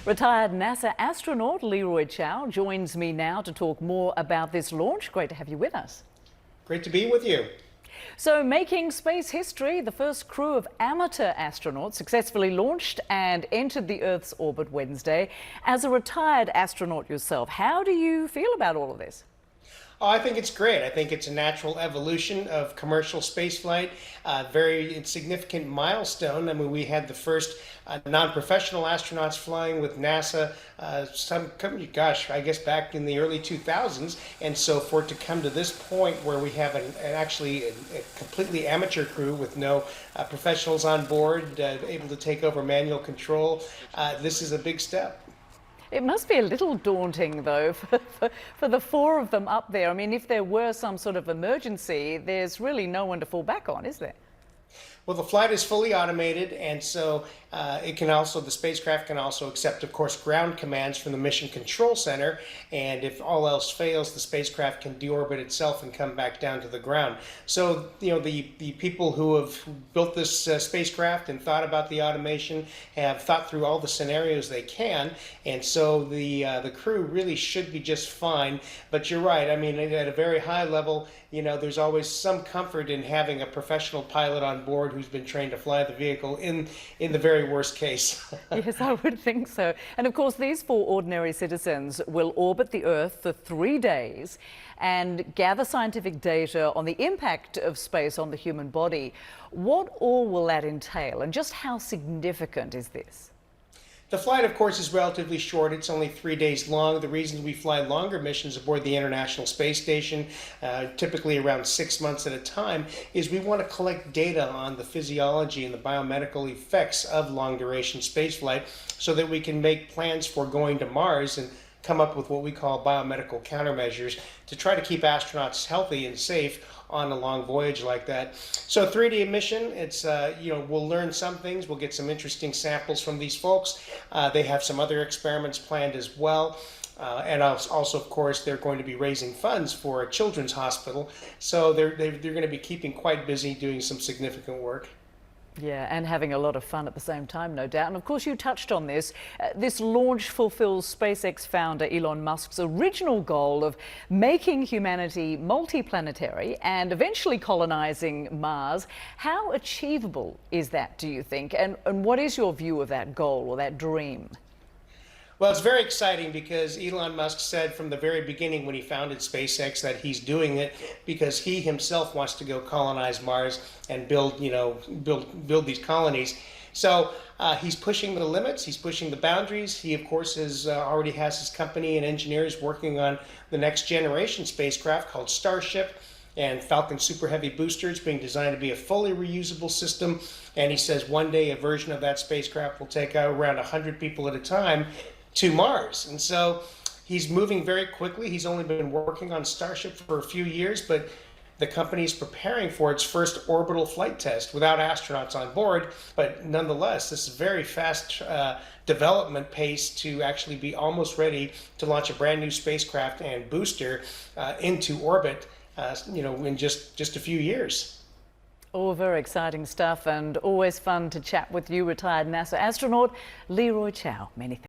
Retired NASA astronaut Leroy Chiao joins me now to talk more about this launch. Great to have you with us. Great to be with you. So, making space history, the first crew of amateur astronauts successfully launched and entered the Earth's orbit Wednesday. As a retired astronaut yourself, how do you feel about all of this? Oh, I think it's great. I think it's a natural evolution of commercial spaceflight, a very significant milestone. I mean, we had the first non-professional astronauts flying with NASA, I guess back in the early 2000s. And so for it to come to this point where we have actually a completely amateur crew with no professionals on board, able to take over manual control, this is a big step. It must be a little daunting, though, for the four of them up there. I mean, if there were some sort of emergency, there's really no one to fall back on, is there? Well, the flight is fully automated, and so the spacecraft can also accept, of course, ground commands from the Mission Control Center. And if all else fails, the spacecraft can deorbit itself and come back down to the ground. So, you know, the people who have built this spacecraft and thought about the automation have thought through all the scenarios they can. And so the crew really should be just fine. But you're right. I mean, at a very high level, you know, there's always some comfort in having a professional pilot on board who's been trained to fly the vehicle in the very worst case. Yes, I would think so. And of course, these four ordinary citizens will orbit the Earth for 3 days and gather scientific data on the impact of space on the human body. What all will that entail, and just how significant is this? The flight, of course, is relatively short. It's only 3 days long. The reason we fly longer missions aboard the International Space Station, typically around 6 months at a time, is we want to collect data on the physiology and the biomedical effects of long-duration spaceflight so that we can make plans for going to Mars and come up with what we call biomedical countermeasures to try to keep astronauts healthy and safe on a long voyage like that. So 3-day mission, it's, we'll learn some things. We'll get some interesting samples from these folks. They have some other experiments planned as well. And also, of course, they're going to be raising funds for a children's hospital. So they're going to be keeping quite busy doing some significant work. Yeah, and having a lot of fun at the same time, no doubt. And of course, you touched on this. This launch fulfills SpaceX founder Elon Musk's original goal of making humanity multiplanetary and eventually colonizing Mars. How achievable is that, do you think? And what is your view of that goal or that dream? Well, it's very exciting because Elon Musk said from the very beginning when he founded SpaceX that he's doing it because he himself wants to go colonize Mars and build these colonies. So he's pushing the limits, he's pushing the boundaries. He, of course, already has his company and engineers working on the next generation spacecraft called Starship and Falcon Super Heavy boosters being designed to be a fully reusable system. And he says one day a version of that spacecraft will take out around 100 people at a time to Mars. And so he's moving very quickly. He's only been working on Starship for a few years, but the company is preparing for its first orbital flight test without astronauts on board. But nonetheless, this is very fast development pace to actually be almost ready to launch a brand new spacecraft and booster into orbit, in just a few years. All very exciting stuff, and always fun to chat with you, retired NASA astronaut Leroy Chiao. Many thanks.